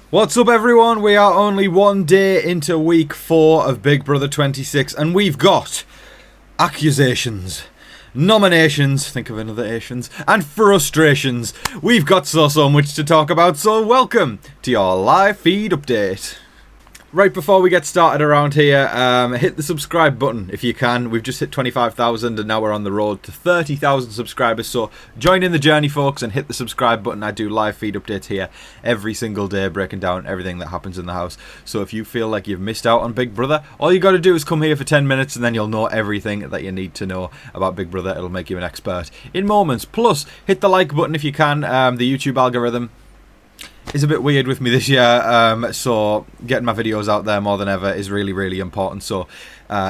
What's up, everyone? We are only one day into week 4 of Big Brother 26, and we've got accusations, nominations, think of another Asians, and frustrations. We've got so much to talk about, so welcome to your live feed update. Right before we get started around here, hit the subscribe button if you can. We've just hit 25,000 and now we're on the road to 30,000 subscribers. So join in the journey, folks, and hit the subscribe button. I do live feed updates here every single day, breaking down everything that happens in the house. So if you feel like you've missed out on Big Brother, all you got to do is come here for 10 minutes and then you'll know everything that you need to know about Big Brother. It'll make you an expert in moments. Plus, hit the like button if you can. The YouTube algorithm is a bit weird with me this year, so getting my videos out there more than ever is really important. So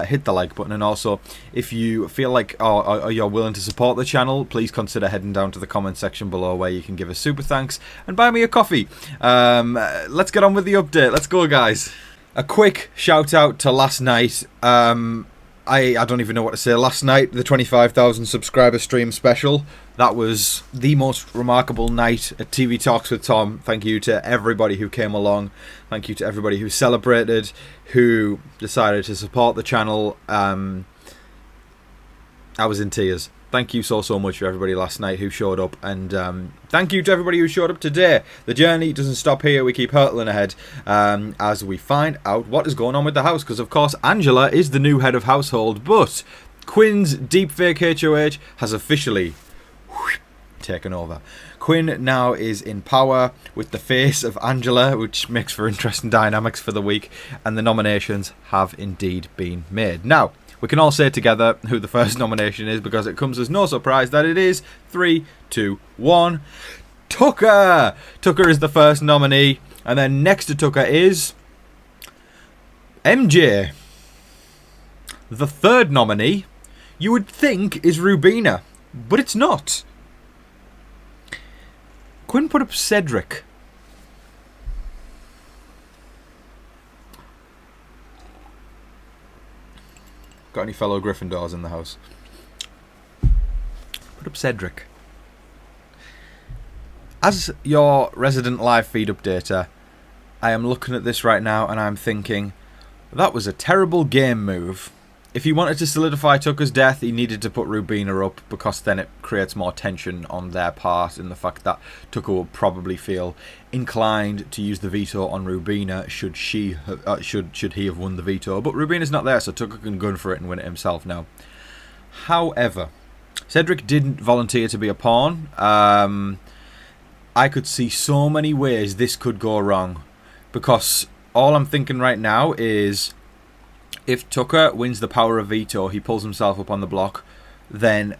hit the like button, and also if you feel like you're willing to support the channel, please consider heading down to the comment section below where you can give a super thanks and buy me a coffee. Let's get on with the update. Let's go, guys. A quick shout out to last night. I don't even know what to say. Last night, the 25,000 subscriber stream special. That was the most remarkable night at TV Talks with Tom. Thank you to everybody who came along. Thank you to everybody who celebrated, who decided to support the channel. I was in tears. Thank you so much for everybody last night who showed up, and thank you to everybody who showed up today. The journey doesn't stop here. We keep hurtling ahead as we find out what is going on with the house, because of course Angela is the new head of household, but Quinn's deepfake HOH has officially taken over. Quinn now is in power with the face of Angela, which makes for interesting dynamics for the week, and the nominations have indeed been made. Now, we can all say together who the first nomination is, because it comes as no surprise that it is 3, 2, 1. Tucker! Tucker is the first nominee, and then next to Tucker is MJ. The third nominee, you would think, is Rubina, but it's not. Quinn put up Cedric. Got any fellow Gryffindors in the house? Put up Cedric. As your resident live feed updater, I am looking at this right now and I'm thinking, that was a terrible game move. If he wanted to solidify Tucker's death, he needed to put Rubina up, because then it creates more tension on their part in the fact that Tucker will probably feel inclined to use the veto on Rubina should he have won the veto. But Rubina's not there, so Tucker can gun for it and win it himself now. However, Cedric didn't volunteer to be a pawn. I could see so many ways this could go wrong, because all I'm thinking right now is, if Tucker wins the power of veto, he pulls himself up on the block, then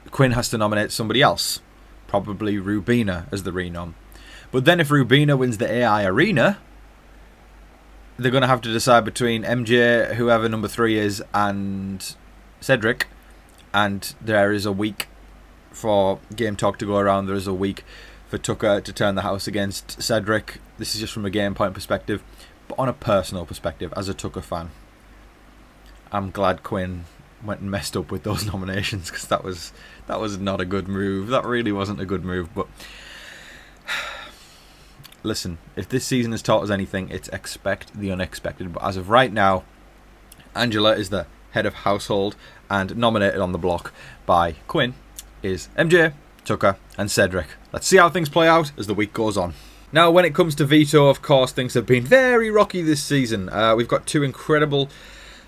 Quinn has to nominate somebody else, probably Rubina as the renom. But then if Rubina wins the AI arena, they're going to have to decide between MJ, whoever number 3 is, and Cedric, and there is a week for Game Talk to go around. There is a week for Tucker to turn the house against Cedric. This is just from a game point perspective, but on a personal perspective, as a Tucker fan, I'm glad Quinn went and messed up with those nominations, because that was not a good move. That really wasn't a good move. But listen, if this season has taught us anything, it's expect the unexpected. But as of right now, Angela is the head of household, and nominated on the block by Quinn is MJ, Tucker, and Cedric. Let's see how things play out as the week goes on. Now, when it comes to veto, of course, things have been very rocky this season. We've got 2 incredible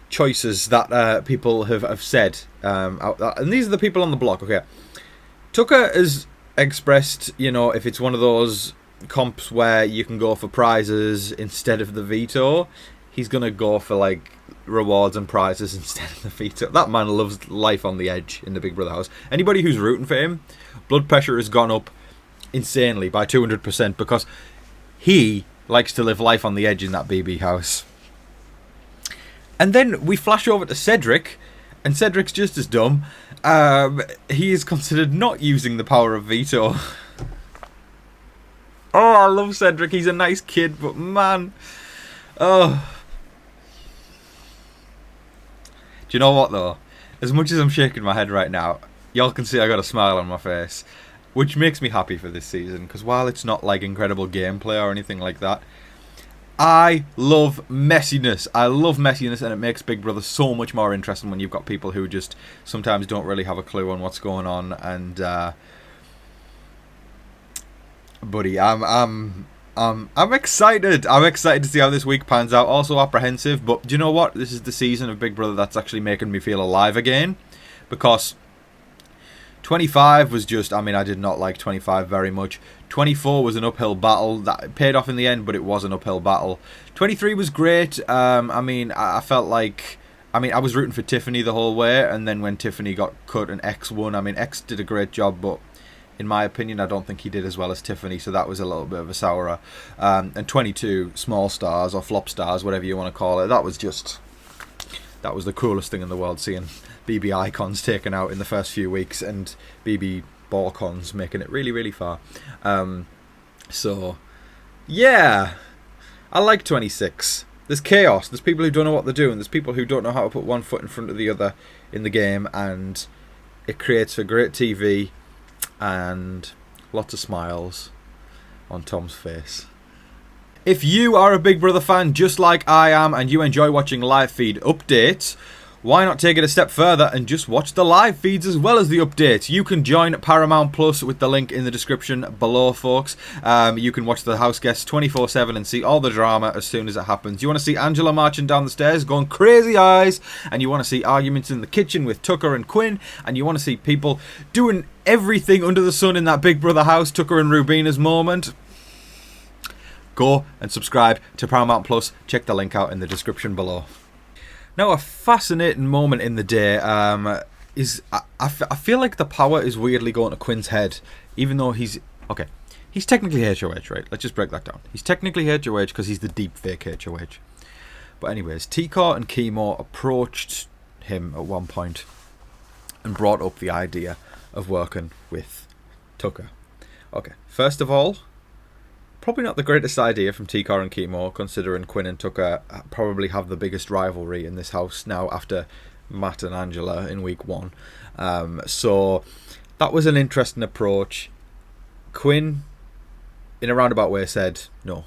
choices that people have said, and these are the people on the block. Okay, Tucker has expressed, if it's one of those comps where you can go for prizes instead of the veto, he's gonna go for like rewards and prizes instead of the veto. That man loves life on the edge in the Big Brother house. Anybody who's rooting for him, blood pressure has gone up insanely by 200%, because he likes to live life on the edge in that BB house. And then we flash over to Cedric, and Cedric's just as dumb. He is considered not using the power of veto. Oh, I love Cedric. He's a nice kid, but man. Oh. Do you know what, though? As much as I'm shaking my head right now, y'all can see I got a smile on my face. which makes me happy for this season, because while it's not like incredible gameplay or anything like that, I love messiness. I love messiness, and it makes Big Brother so much more interesting when you've got people who just sometimes don't really have a clue on what's going on. And buddy, I'm excited. I'm excited to see how this week pans out. Also apprehensive, but do you know what? This is the season of Big Brother that's actually making me feel alive again, because 25 was just, I mean, I did not like 25 very much. 24 was an uphill battle. That paid off in the end, but it was an uphill battle. 23 was great. I mean, I felt like, I mean, I was rooting for Tiffany the whole way, and then when Tiffany got cut and X won, I mean, X did a great job, but in my opinion, I don't think he did as well as Tiffany, so that was a little bit of a sourer. And 22, small stars, or flop stars, whatever you want to call it, that was the coolest thing in the world, seeing BB icons taken out in the first few weeks, and BB Borcons making it really, really far. So, yeah, I like 26. There's chaos, there's people who don't know what they're doing, there's people who don't know how to put one foot in front of the other in the game, and it creates for great TV and lots of smiles on Tom's face. If you are a Big Brother fan just like I am, and you enjoy watching live feed updates, why not take it a step further and just watch the live feeds as well as the updates? You can join Paramount Plus with the link in the description below, folks. You can watch the house guests 24/7 and see all the drama as soon as it happens. You want to see Angela marching down the stairs, going crazy eyes, and you want to see arguments in the kitchen with Tucker and Quinn, and you want to see people doing everything under the sun in that Big Brother house, Tucker and Rubina's moment. Go and subscribe to Paramount Plus. Check the link out in the description below. Now, a fascinating moment in the day is I feel like the power is weirdly going to Quinn's head, even though he's technically HOH, right? Let's just break that down. He's technically HOH because he's the deep fake HOH. But anyways, T-Car and Chemo approached him at one point and brought up the idea of working with Tucker. Okay, first of all, probably not the greatest idea from T-Car and Chemo, considering Quinn and Tucker probably have the biggest rivalry in this house now after Matt and Angela in week 1. So that was an interesting approach. Quinn, in a roundabout way, said no.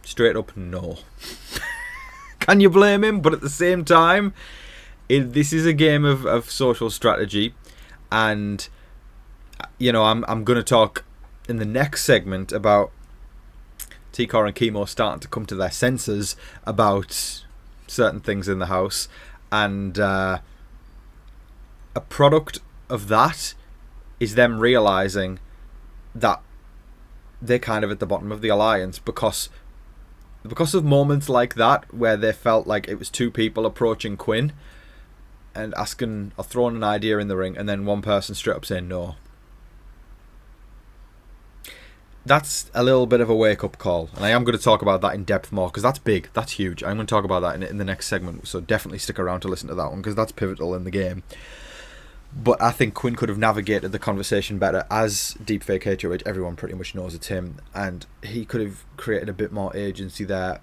Straight up no. Can you blame him? But at the same time, this is a game of social strategy, and you know, I'm going to talk in the next segment about T-Car and Chemo starting to come to their senses about certain things in the house, and a product of that is them realising that they're kind of at the bottom of the alliance because of moments like that where they felt like it was two people approaching Quinn and asking or throwing an idea in the ring, and then one person straight up saying no. That's a little bit of a wake-up call, and I am going to talk about that in depth more, because that's big, that's huge. I'm going to talk about that in the next segment, so definitely stick around to listen to that one, because that's pivotal in the game. But I think Quinn could have navigated the conversation better. As deepfake HOH, everyone pretty much knows it's him, and he could have created a bit more agency there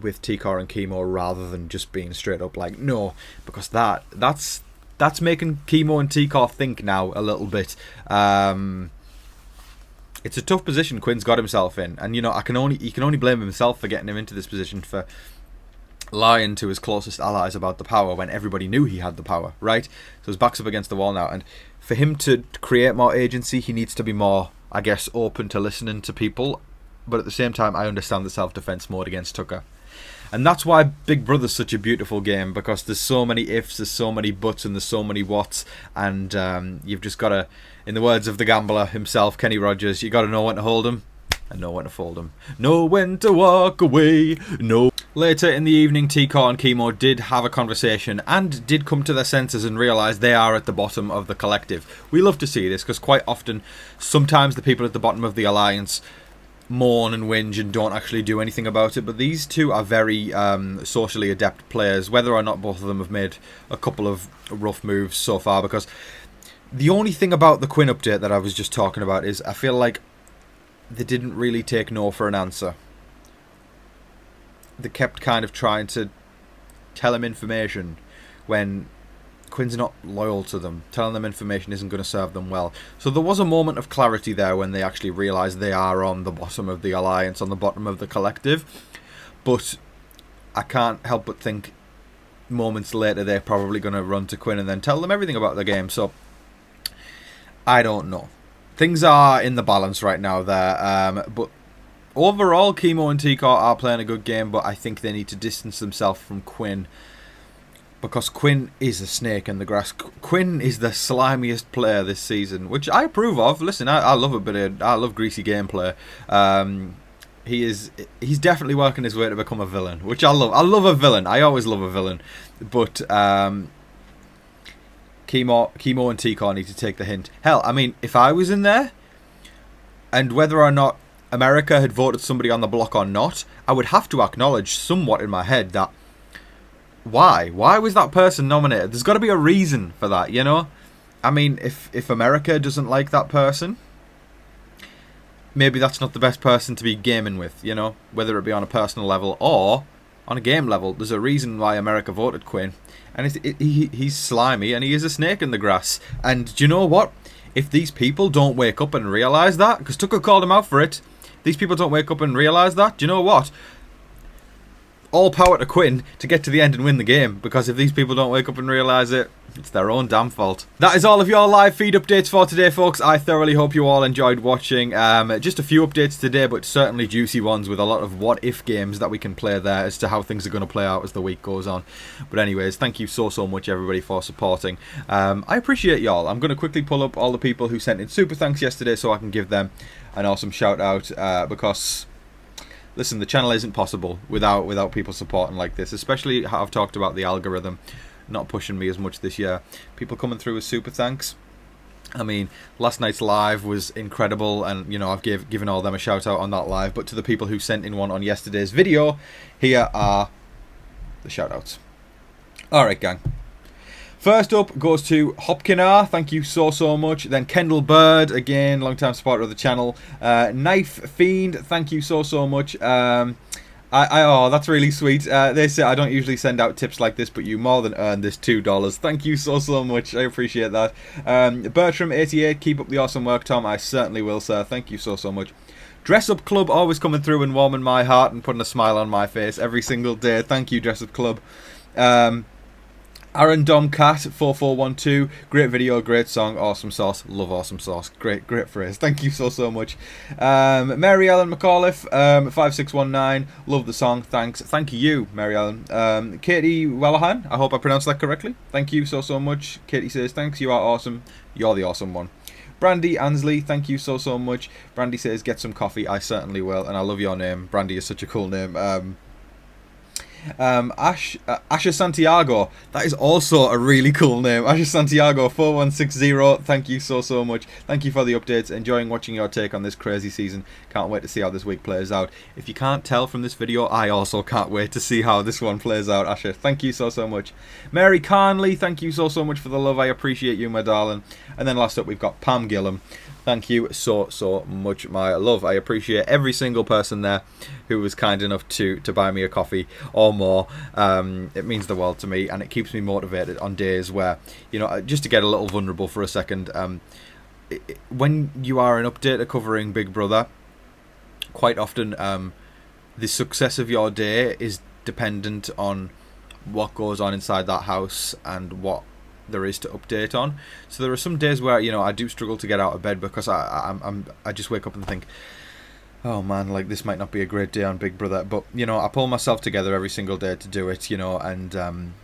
with T-Car and Chemo, rather than just being straight up like no, because that's making Chemo and T-Car think now a little bit. It's a tough position Quinn's got himself in, and you know, he can only blame himself for getting him into this position, for lying to his closest allies about the power when everybody knew he had the power, right? So his back's up against the wall now, and for him to create more agency, he needs to be more, I guess, open to listening to people. But at the same time, I understand the self-defense mode against Tucker. And that's why Big Brother's such a beautiful game, because there's so many ifs, there's so many buts, and there's so many whats, and you've just got to, in the words of the gambler himself, Kenny Rogers, you got to know when to hold him and know when to fold him. Know when to walk away. No. Later in the evening, T-Car and Chemo did have a conversation and did come to their senses and realise they are at the bottom of the collective. We love to see this, because quite often, sometimes the people at the bottom of the alliance mourn and whinge and don't actually do anything about it, but these two are very socially adept players, whether or not both of them have made a couple of rough moves so far. Because the only thing about the Quinn update that I was just talking about is I feel like they didn't really take no for an answer. They kept kind of trying to tell him information when Quinn's not loyal to them. Telling them information isn't going to serve them well. So there was a moment of clarity there when they actually realised they are on the bottom of the alliance, on the bottom of the collective. But I can't help but think moments later they're probably going to run to Quinn and then tell them everything about the game. So I don't know. Things are in the balance right now there. But overall, Chemo and Tikor are playing a good game, but I think they need to distance themselves from Quinn. Because Quinn is a snake in the grass. Quinn is the slimiest player this season, which I approve of. Listen, I love I love greasy gameplay. He's definitely working his way to become a villain, which I love. I love a villain. I always love a villain. But Chemo and Tikor need to take the hint. Hell, I mean, if I was in there, and whether or not America had voted somebody on the block or not, I would have to acknowledge somewhat in my head that why was that person nominated? There's got to be a reason for that, you know. I mean, if America doesn't like that person, maybe that's not the best person to be gaming with, you know, whether it be on a personal level or on a game level. There's a reason why America voted Quinn, and he's slimy and he is a snake in the grass. And do you know what? If these people don't wake up and realise that, because Tucker called him out for it, these people don't wake up and realise that, do you know what? All power to Quinn to get to the end and win the game, because if these people don't wake up and realise it, it's their own damn fault. That is all of your live feed updates for today, folks. I thoroughly hope you all enjoyed watching. Just a few updates today, but certainly juicy ones with a lot of what-if games that we can play there as to how things are going to play out as the week goes on. But anyways, thank you so much, everybody, for supporting. I appreciate y'all. I'm going to quickly pull up all the people who sent in super thanks yesterday so I can give them an awesome shout out, because listen, the channel isn't possible without people supporting like this, especially how I've talked about the algorithm not pushing me as much this year. People coming through with super thanks. I mean, last night's live was incredible, and you know, I've given all them a shout out on that live. But to the people who sent in one on yesterday's video, here are the shout outs. Alright, gang. First up goes to Hopkinar, thank you so much. Then Kendall Bird, again, long-time supporter of the channel. Knife Fiend, thank you so much. Oh, that's really sweet. They say I don't usually send out tips like this, but you more than earned this $2. Thank you so much. I appreciate that. Bertram88, keep up the awesome work, Tom. I certainly will, sir. Thank you so much. Dress Up Club, always coming through and warming my heart and putting a smile on my face every single day. Thank you, Dress Up Club. Aaron Domcat 4412, great video, great song, awesome sauce, love awesome sauce, great phrase, thank you so much. Mary Ellen McAuliffe 5619, love the song, thank you Mary Ellen. Katie Wellahan, I hope I pronounced that correctly, thank you so much. Katie says thanks, you are awesome, you're the awesome one. Brandy Ansley, thank you so much. Brandy says get some coffee, I certainly will, and I love your name. Brandy is such a cool name. Asha Santiago, that is also a really cool name. Asha Santiago 4160, thank you so much. Thank you for the updates, enjoying watching your take on this crazy season. Can't wait to see how this week plays out. If you can't tell from this video, I also can't wait to see how this one plays out. Asha, thank you so much. Mary Carnley, thank you so much for the love, I appreciate you, my darling. And then last up we've got Pam Gillum. Thank you so much, my love. I appreciate every single person there who was kind enough to buy me a coffee or more. It means the world to me, and it keeps me motivated on days where, you know, just to get a little vulnerable for a second. When you are an updater covering Big Brother, quite often the success of your day is dependent on what goes on inside that house and what there is to update on. So there are some days where, you know, I do struggle to get out of bed because I just wake up and think, oh man, like this might not be a great day on Big Brother, but you know, I pull myself together every single day to do it, you know, and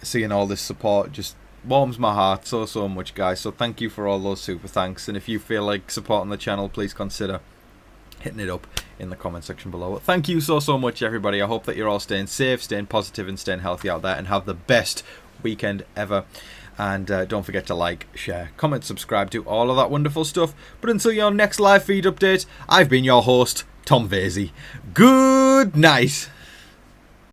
seeing all this support just warms my heart so much, guys. So thank you for all those super thanks, and if you feel like supporting the channel, please consider hitting it up in the comment section below. Thank you so much, everybody. I hope that you're all staying safe, staying positive, and staying healthy out there, and have the best weekend ever. And don't forget to like, share, comment, subscribe, do all of that wonderful stuff. But until your next live feed update, I've been your host, Tom Vasey. Good night.